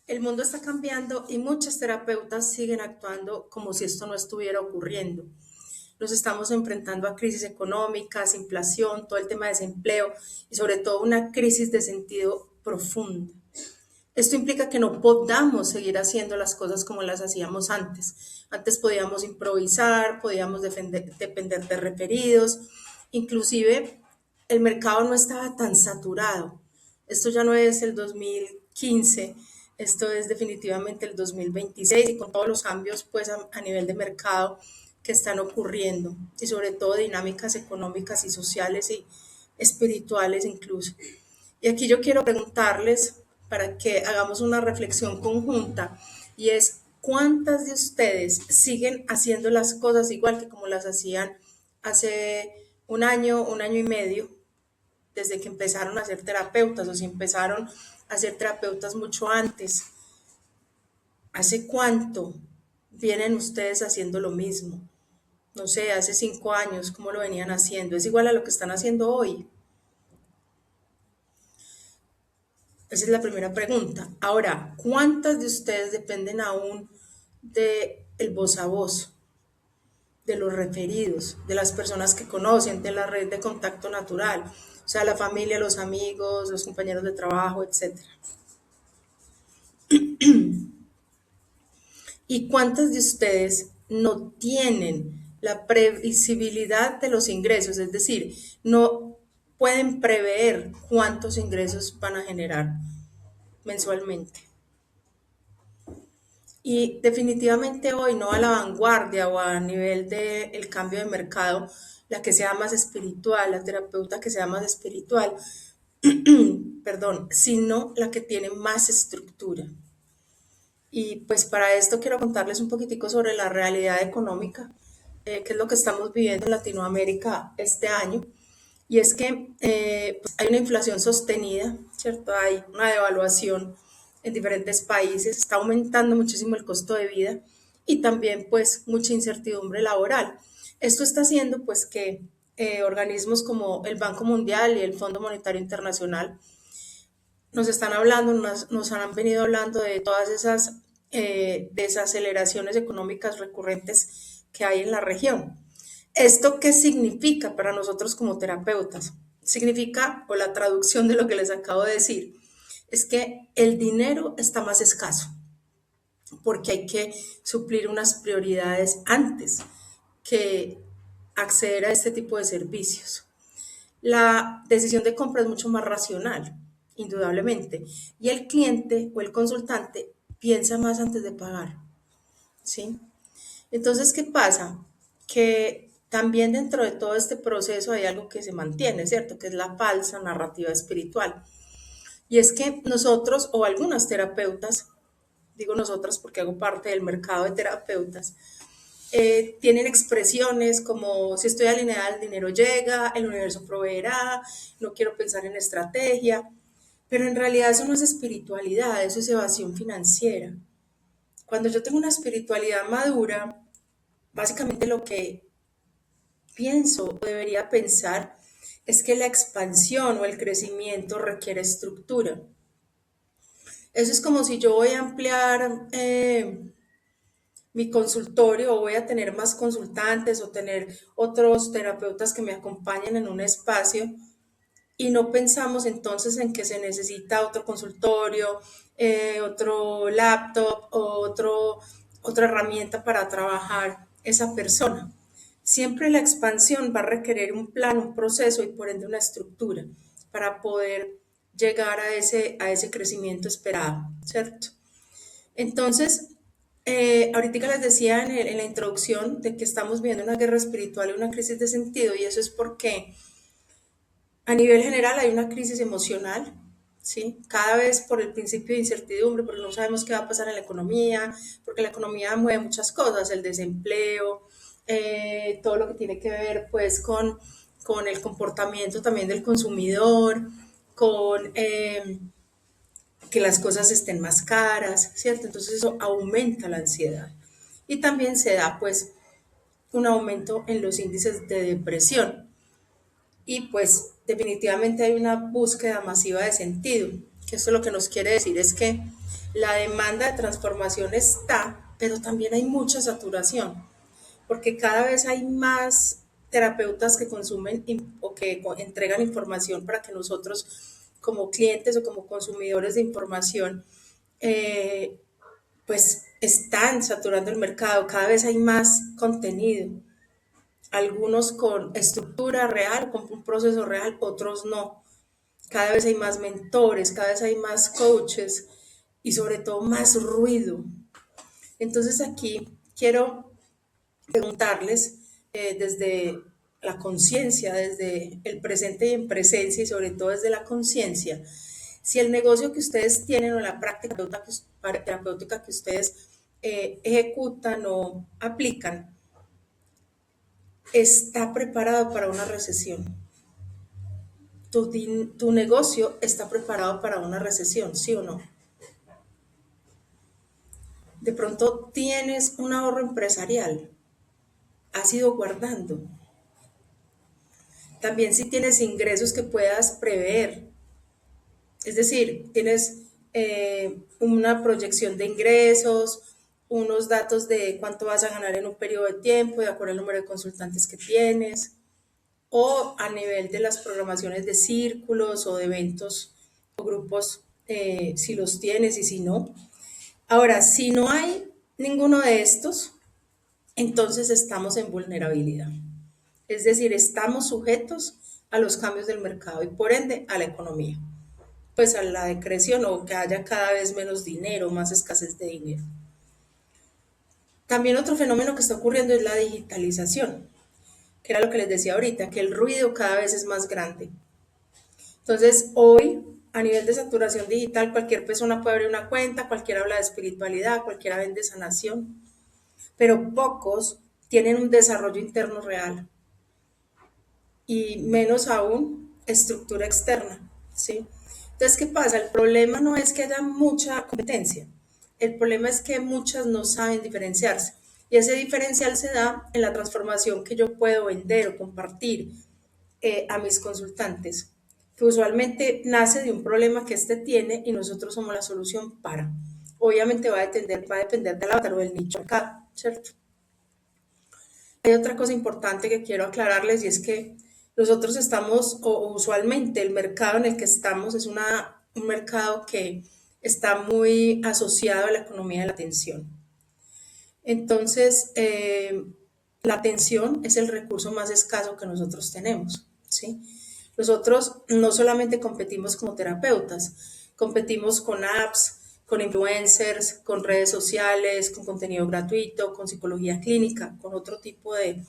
El mundo está cambiando y muchas terapeutas siguen actuando como si esto no estuviera ocurriendo. Nos estamos enfrentando a crisis económicas, inflación, todo el tema de desempleo y sobre todo una crisis de sentido profunda. Esto implica que no podamos seguir haciendo las cosas como las hacíamos antes. Antes podíamos improvisar, podíamos depender de referidos, inclusive el mercado no estaba tan saturado. Esto ya no es el 2015, esto es definitivamente el 2026 y con todos los cambios pues a nivel de mercado que están ocurriendo y sobre todo dinámicas económicas y sociales y espirituales incluso. Y aquí yo quiero preguntarles para que hagamos una reflexión conjunta y es, ¿cuántas de ustedes siguen haciendo las cosas igual que como las hacían hace un año y medio, desde que empezaron a ser terapeutas o si empezaron a ser terapeutas mucho antes? ¿Hace cuánto vienen ustedes haciendo lo mismo? No sé, hace 5 años, ¿cómo lo venían haciendo? ¿Es igual a lo que están haciendo hoy? Esa es la primera pregunta. Ahora, ¿cuántas de ustedes dependen aún de el voz a voz, de los referidos, de las personas que conocen, de la red de contacto natural? O sea, la familia, los amigos, los compañeros de trabajo, etcétera. ¿Y cuántas de ustedes no tienen la previsibilidad de los ingresos? Es decir, no pueden prever cuántos ingresos van a generar mensualmente. Y definitivamente hoy no a la vanguardia o a nivel del cambio de mercado, la que sea más espiritual, la terapeuta que sea más espiritual, perdón, sino la que tiene más estructura. Y pues para esto quiero contarles un poquitico sobre la realidad económica, que es lo que estamos viviendo en Latinoamérica este año. Y es que pues hay una inflación sostenida, ¿cierto? Hay una devaluación en diferentes países, está aumentando muchísimo el costo de vida y también pues mucha incertidumbre laboral. Esto está haciendo pues que organismos como el Banco Mundial y el Fondo Monetario Internacional nos están hablando, nos han venido hablando de todas esas desaceleraciones económicas recurrentes que hay en la región. ¿Esto qué significa para nosotros como terapeutas? Significa, o la traducción de lo que les acabo de decir, es que el dinero está más escaso porque hay que suplir unas prioridades antes que acceder a este tipo de servicios. La decisión de compra es mucho más racional, indudablemente, y el cliente o el consultante piensa más antes de pagar, ¿sí? Entonces, ¿qué pasa? Que también dentro de todo este proceso hay algo que se mantiene, ¿cierto? Que es la falsa narrativa espiritual. Y es que nosotros o algunas terapeutas, digo nosotras porque hago parte del mercado de terapeutas, tienen expresiones como si estoy alineada, el dinero llega, el universo proveerá, no quiero pensar en estrategia, pero en realidad eso no es espiritualidad, eso es evasión financiera. Cuando yo tengo una espiritualidad madura, básicamente lo que pienso o debería pensar es que la expansión o el crecimiento requiere estructura. Eso es como si yo voy a ampliar mi consultorio o voy a tener más consultantes o tener otros terapeutas que me acompañen en un espacio y no pensamos entonces en que se necesita otro consultorio, otro laptop o otra herramienta para trabajar esa persona. Siempre la expansión va a requerir un plan, un proceso y por ende una estructura para poder llegar a ese crecimiento esperado, ¿cierto? Entonces, ahorita les decía en la introducción de que estamos viendo una guerra espiritual y una crisis de sentido y eso es porque a nivel general hay una crisis emocional, ¿sí? Cada vez por el principio de incertidumbre, porque no sabemos qué va a pasar en la economía, porque la economía mueve muchas cosas, el desempleo, todo lo que tiene que ver pues con el comportamiento también del consumidor, con que las cosas estén más caras, ¿cierto? Entonces eso aumenta la ansiedad. Y también se da pues un aumento en los índices de depresión. Y pues definitivamente hay una búsqueda masiva de sentido, que esto lo que nos quiere decir es que la demanda de transformación está, pero también hay mucha saturación, porque cada vez hay más terapeutas que consumen o que entregan información para que nosotros como clientes o como consumidores de información, eh, pues están saturando el mercado, cada vez hay más contenido, algunos con estructura real, con un proceso real, otros no. Cada vez hay más mentores, cada vez hay más coaches y sobre todo más ruido. Entonces aquí quiero preguntarles desde la conciencia, desde el presente y en presencia y sobre todo desde la conciencia, si el negocio que ustedes tienen o la práctica terapéutica que ustedes ejecutan o aplican está preparado para una recesión. Tu negocio está preparado para una recesión, ¿sí o no? De pronto tienes un ahorro empresarial, has ido guardando. También si tienes ingresos que puedas prever, es decir, tienes una proyección de ingresos, unos datos de cuánto vas a ganar en un periodo de tiempo, de acuerdo al número de consultantes que tienes, o a nivel de las programaciones de círculos o de eventos o grupos, si los tienes y si no. Ahora, si no hay ninguno de estos, entonces estamos en vulnerabilidad. Es decir, estamos sujetos a los cambios del mercado y por ende a la economía, pues a la decreción o que haya cada vez menos dinero, más escasez de dinero. También otro fenómeno que está ocurriendo es la digitalización, que era lo que les decía ahorita, que el ruido cada vez es más grande. Entonces, hoy, a nivel de saturación digital, cualquier persona puede abrir una cuenta, cualquiera habla de espiritualidad, cualquiera vende sanación, pero pocos tienen un desarrollo interno real y menos aún estructura externa, ¿sí? Entonces, ¿qué pasa? El problema no es que haya mucha competencia, el problema es que muchas no saben diferenciarse y ese diferencial se da en la transformación que yo puedo vender o compartir a mis consultantes, que usualmente nace de un problema que éste tiene y nosotros somos la solución para. Obviamente va a depender del avatar o del nicho acá, ¿cierto? Hay otra cosa importante que quiero aclararles y es que nosotros estamos, o usualmente el mercado en el que estamos es un mercado que está muy asociado a la economía de la atención. Entonces, la atención es el recurso más escaso que nosotros tenemos, ¿sí? Nosotros no solamente competimos como terapeutas, competimos con apps, con influencers, con redes sociales, con contenido gratuito, con psicología clínica, con otro tipo de,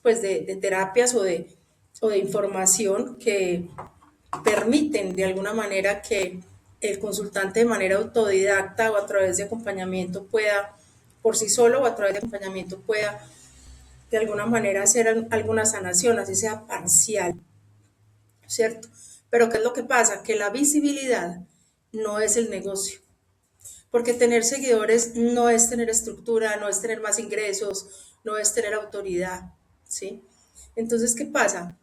pues de terapias o de información que permiten de alguna manera que el consultante de manera autodidacta o a través de acompañamiento pueda, por sí solo o a través de acompañamiento pueda de alguna manera hacer alguna sanación, así sea parcial, ¿cierto? Pero ¿qué es lo que pasa? Que la visibilidad no es el negocio, porque tener seguidores no es tener estructura, no es tener más ingresos, no es tener autoridad, ¿sí? Entonces, ¿qué pasa?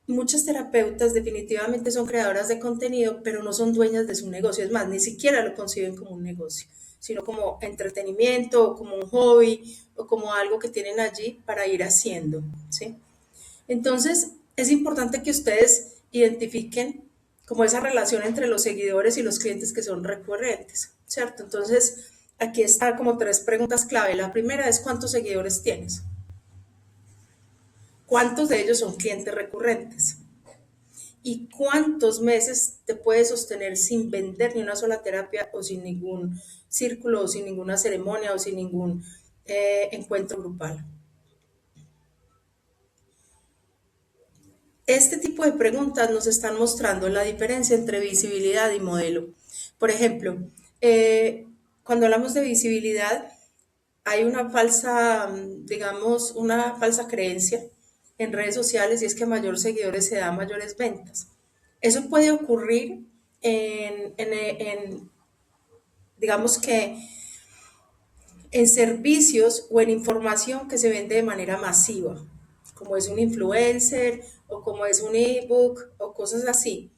Muchas terapeutas definitivamente son creadoras de contenido, pero no son dueñas de su negocio. Es más, ni siquiera lo conciben como un negocio, sino como entretenimiento, o como un hobby, o como algo que tienen allí para ir haciendo, ¿sí? Entonces, es importante que ustedes identifiquen como esa relación entre los seguidores y los clientes que son recurrentes, ¿cierto? Entonces, aquí está como tres preguntas clave. La primera es ¿cuántos seguidores tienes? ¿Cuántos de ellos son clientes recurrentes? ¿Y cuántos meses te puedes sostener sin vender ni una sola terapia o sin ningún círculo o sin ninguna ceremonia o sin ningún encuentro grupal? Este tipo de preguntas nos están mostrando la diferencia entre visibilidad y modelo. Por ejemplo, cuando hablamos de visibilidad, hay una falsa, digamos, una falsa creencia en redes sociales y es que a mayor seguidores se da mayores ventas. Eso puede ocurrir digamos que en servicios o en información que se vende de manera masiva, como es un influencer o como es un ebook o cosas así.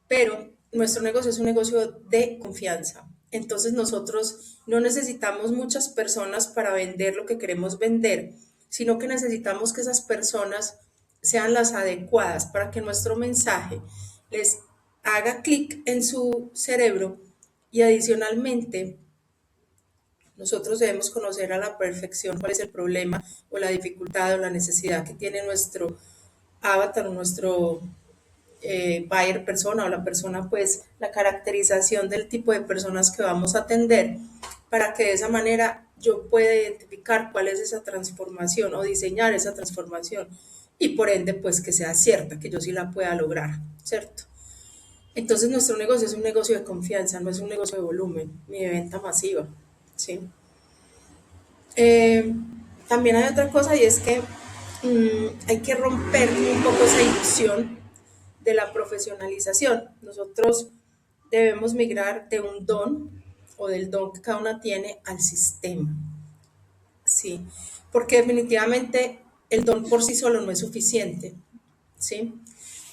Pero nuestro negocio es un negocio de confianza, Entonces nosotros no necesitamos muchas personas para vender lo que queremos vender, sino que necesitamos que esas personas sean las adecuadas para que nuestro mensaje les haga clic en su cerebro y adicionalmente nosotros debemos conocer a la perfección cuál es el problema o la dificultad o la necesidad que tiene nuestro avatar o nuestro buyer persona o la persona, pues la caracterización del tipo de personas que vamos a atender para que de esa manera yo pueda identificar cuál es esa transformación o diseñar esa transformación y por ende pues que sea cierta, que yo sí la pueda lograr, ¿cierto? Entonces nuestro negocio es un negocio de confianza, no es un negocio de volumen ni de venta masiva, ¿sí? Eh, También hay otra cosa y es que hay que romper un poco esa ilusión de la profesionalización. Nosotros debemos migrar de un don o del don que cada una tiene al sistema, ¿sí? Porque definitivamente el don por sí solo no es suficiente, ¿sí?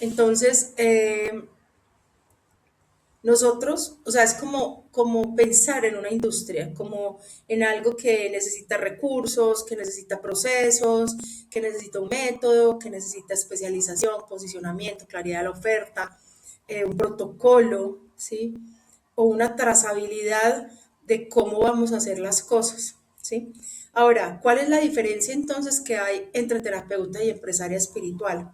Entonces, nosotros, o sea, es como pensar en una industria, como en algo que necesita recursos, que necesita procesos, que necesita un método, que necesita especialización, posicionamiento, claridad de la oferta, un protocolo, ¿sí? O una trazabilidad de cómo vamos a hacer las cosas, ¿sí? Ahora, ¿cuál es la diferencia entonces que hay entre terapeuta y empresaria espiritual?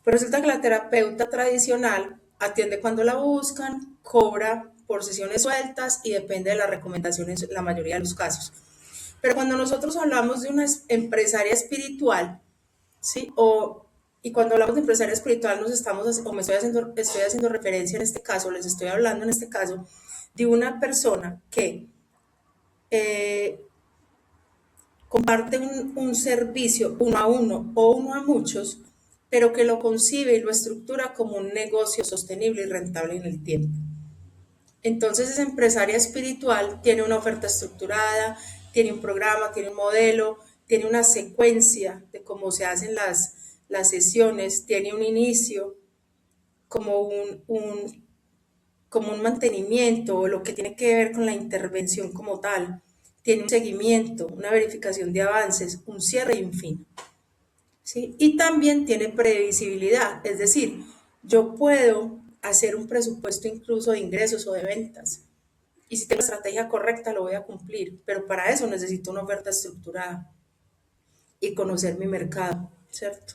Pues resulta que la terapeuta tradicional atiende cuando la buscan, cobra por sesiones sueltas y depende de las recomendaciones en la mayoría de los casos. Pero cuando nosotros hablamos de una empresaria espiritual, ¿sí? Y cuando hablamos de empresaria espiritual nos estamos, o me estoy haciendo referencia en este caso, les estoy hablando en este caso, de una persona que eh, comparte un servicio uno a uno o uno a muchos, pero que lo concibe y lo estructura como un negocio sostenible y rentable en el tiempo. Entonces, esa empresaria espiritual tiene una oferta estructurada, tiene un programa, tiene un modelo, tiene una secuencia de cómo se hacen las sesiones, tiene un inicio, como como un mantenimiento o lo que tiene que ver con la intervención como tal. Tiene un seguimiento, una verificación de avances, un cierre y un fin. ¿Sí? Y también tiene previsibilidad, es decir, yo puedo hacer un presupuesto incluso de ingresos o de ventas. Y si tengo la estrategia correcta, lo voy a cumplir, pero para eso necesito una oferta estructurada y conocer mi mercado, ¿cierto?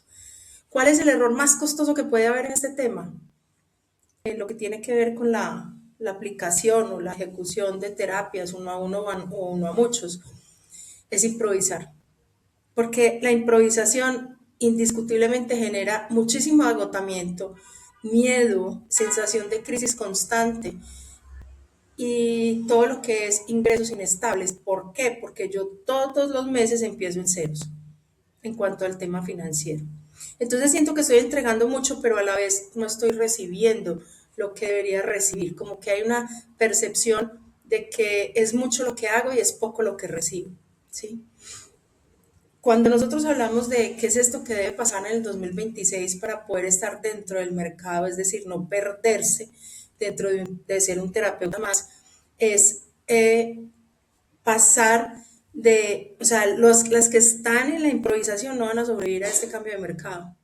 ¿Cuál es el error más costoso que puede haber en este tema? En lo que tiene que ver con la aplicación o la ejecución de terapias uno a uno o uno a muchos, es improvisar. Porque la improvisación indiscutiblemente genera muchísimo agotamiento, miedo, sensación de crisis constante y todo lo que es ingresos inestables. ¿Por qué? Porque yo todos los meses empiezo en ceros en cuanto al tema financiero. Entonces siento que estoy entregando mucho, pero a la vez no estoy recibiendo lo que debería recibir, como que hay una percepción de que es mucho lo que hago y es poco lo que recibo, ¿sí? Cuando nosotros hablamos de qué es esto que debe pasar en el 2026 para poder estar dentro del mercado, es decir, no perderse dentro de ser un terapeuta más, es pasar o sea, las que están en la improvisación no van a sobrevivir a este cambio de mercado,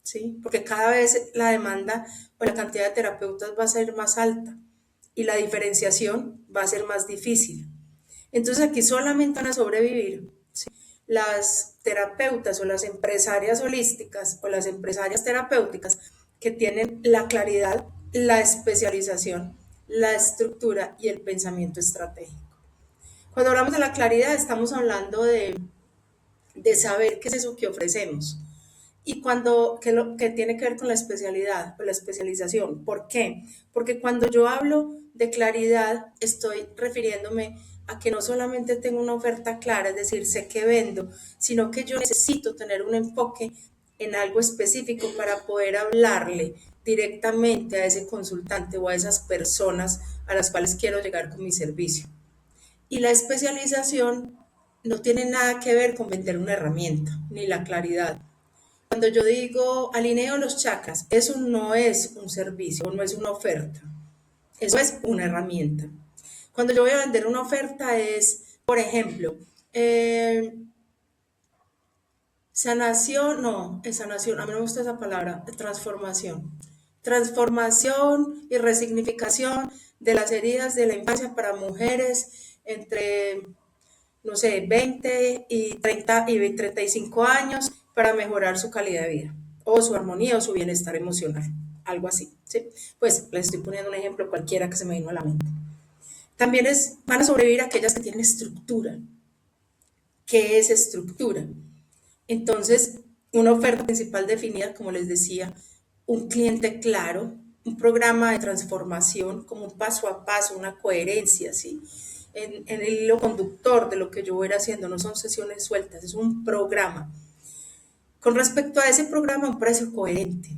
¿sí? Porque cada vez la demanda o la cantidad de terapeutas va a ser más alta y la diferenciación va a ser más difícil. Entonces aquí solamente van a sobrevivir, ¿sí?, las terapeutas o las empresarias holísticas o las empresarias terapéuticas que tienen la claridad, la especialización, la estructura y el pensamiento estratégico. Cuando hablamos de la claridad estamos hablando de saber qué es eso que ofrecemos y que tiene que ver con la especialidad o la especialización. ¿Por qué? Porque cuando yo hablo de claridad estoy refiriéndome a que no solamente tengo una oferta clara, es decir, sé qué vendo, sino que yo necesito tener un enfoque en algo específico para poder hablarle directamente a ese consultante o a esas personas a las cuales quiero llegar con mi servicio. Y la especialización no tiene nada que ver con vender una herramienta, ni la claridad. Cuando yo digo alineo los chakras, eso no es un servicio, no es una oferta, eso es una herramienta. Cuando yo voy a vender una oferta es, por ejemplo, eh, sanación, no, es sanación, a mí no me gusta esa palabra, transformación. Transformación y resignificación de las heridas de la infancia para mujeres entre, no sé, 20 y 30 y 35 años para mejorar su calidad de vida o su armonía o su bienestar emocional, algo así, ¿sí? Pues les estoy poniendo un ejemplo cualquiera que se me vino a la mente. También van a sobrevivir aquellas que tienen estructura. ¿Qué es estructura? Entonces, una oferta principal definida, como les decía, un cliente claro, un programa de transformación, como un paso a paso, una coherencia, ¿sí? En el hilo conductor de lo que yo voy a ir haciendo, no son sesiones sueltas, es un programa. Con respecto a ese programa, un precio coherente,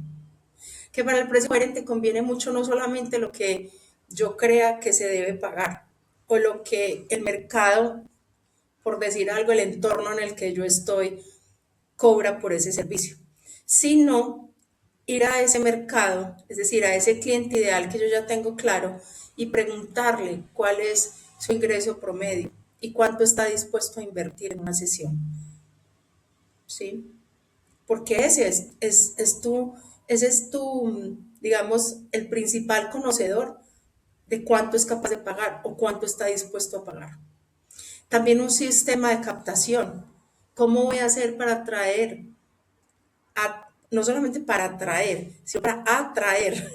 que para el precio coherente conviene mucho no solamente lo que yo crea que se debe pagar o lo que el mercado, por decir algo, el entorno en el que yo estoy, cobra por ese servicio, sino ir a ese mercado, es decir, a ese cliente ideal que yo ya tengo claro y preguntarle cuál es su ingreso promedio y cuánto está dispuesto a invertir en una sesión, ¿sí? Porque ese es tu, digamos, el principal conocedor de cuánto es capaz de pagar o cuánto está dispuesto a pagar. También un sistema de captación. ¿Cómo voy a hacer para atraer no solamente para atraer, sino para atraer?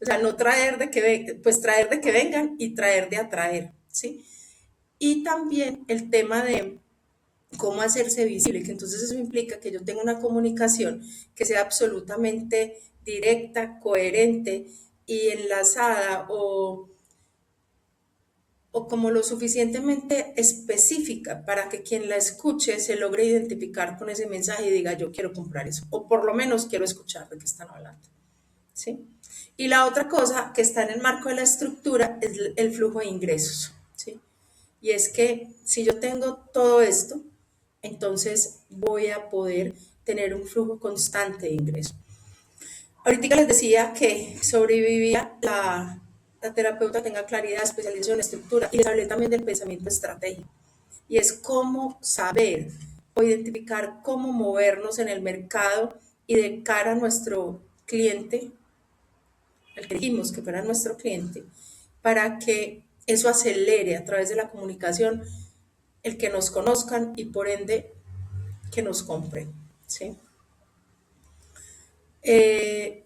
O sea, no traer de que, pues traer de que vengan y traer de atraer, ¿sí? Y también el tema de cómo hacerse visible, que entonces eso implica que yo tenga una comunicación que sea absolutamente directa, coherente y enlazada o como lo suficientemente específica para que quien la escuche se logre identificar con ese mensaje y diga yo quiero comprar eso, o por lo menos quiero escuchar de qué están hablando, ¿sí? Y la otra cosa que está en el marco de la estructura es el flujo de ingresos, ¿sí? Y es que si yo tengo todo esto, entonces voy a poder tener un flujo constante de ingresos. Ahorita les decía que sobrevivía la terapeuta tenga claridad, especialización, estructura y les hablé también del pensamiento estratégico. Y es cómo saber o identificar cómo movernos en el mercado y de cara a nuestro cliente, el que dijimos que fuera nuestro cliente, para que eso acelere a través de la comunicación el que nos conozcan y por ende que nos compren, ¿sí? Eh,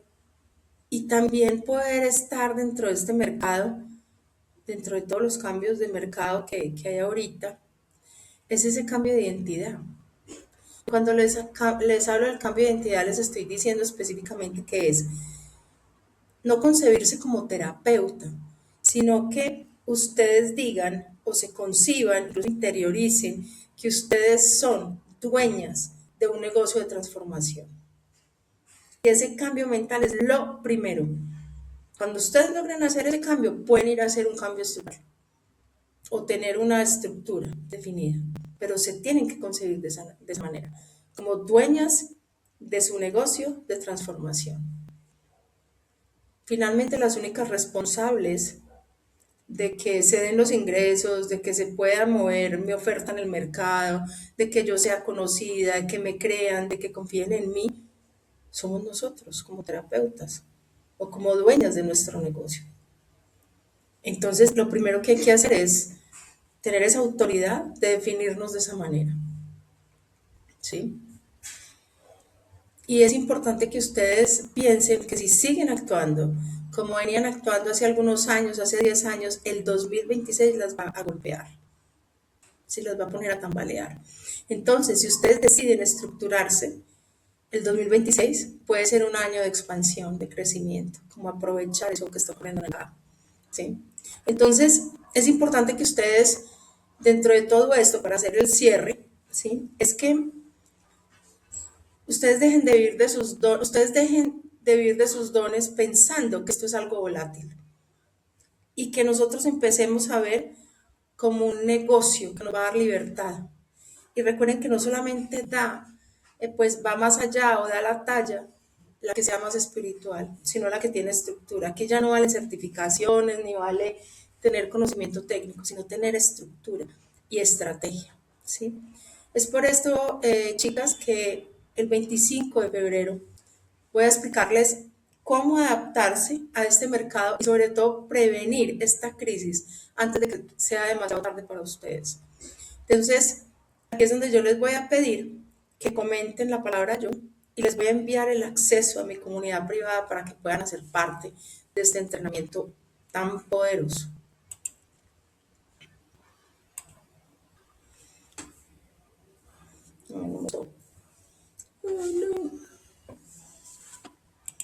y también poder estar dentro de este mercado, dentro de todos los cambios de mercado que hay ahorita, es ese cambio de identidad. Cuando les hablo del cambio de identidad, les estoy diciendo específicamente que es no concebirse como terapeuta, sino que ustedes digan o se conciban, incluso interioricen que ustedes son dueñas de un negocio de transformación. Y ese cambio mental es lo primero. Cuando ustedes logran hacer ese cambio, pueden ir a hacer un cambio estructural o tener una estructura definida, pero se tienen que concebir de esa manera, como dueñas de su negocio de transformación. Finalmente, las únicas responsables de que se den los ingresos, de que se pueda mover mi oferta en el mercado, de que yo sea conocida, de que me crean, de que confíen en mí, somos nosotros como terapeutas o como dueñas de nuestro negocio. Entonces, lo primero que hay que hacer es tener esa autoridad de definirnos de esa manera, ¿sí? Y es importante que ustedes piensen que si siguen actuando como venían actuando hace algunos años, hace 10 años, el 2026 las va a golpear, se las va a poner a tambalear. Entonces, si ustedes deciden estructurarse, el 2026 puede ser un año de expansión, de crecimiento, como aprovechar eso que está ocurriendo en el mercado, ¿sí? Entonces, es importante que ustedes, dentro de todo esto, para hacer el cierre, ¿sí? Es que ustedes dejen de vivir de sus dones, ustedes dejen de vivir de sus dones pensando que esto es algo volátil y que nosotros empecemos a ver como un negocio que nos va a dar libertad. Y recuerden que no solamente da, pues va más allá o da la talla, la que sea más espiritual, sino la que tiene estructura. Aquí ya no vale certificaciones, ni vale tener conocimiento técnico, sino tener estructura y estrategia, ¿sí? Es por esto, chicas, que el 25 de febrero voy a explicarles cómo adaptarse a este mercado y sobre todo prevenir esta crisis antes de que sea demasiado tarde para ustedes. Entonces, aquí es donde yo les voy a pedir que comenten la palabra yo y les voy a enviar el acceso a mi comunidad privada para que puedan hacer parte de este entrenamiento tan poderoso.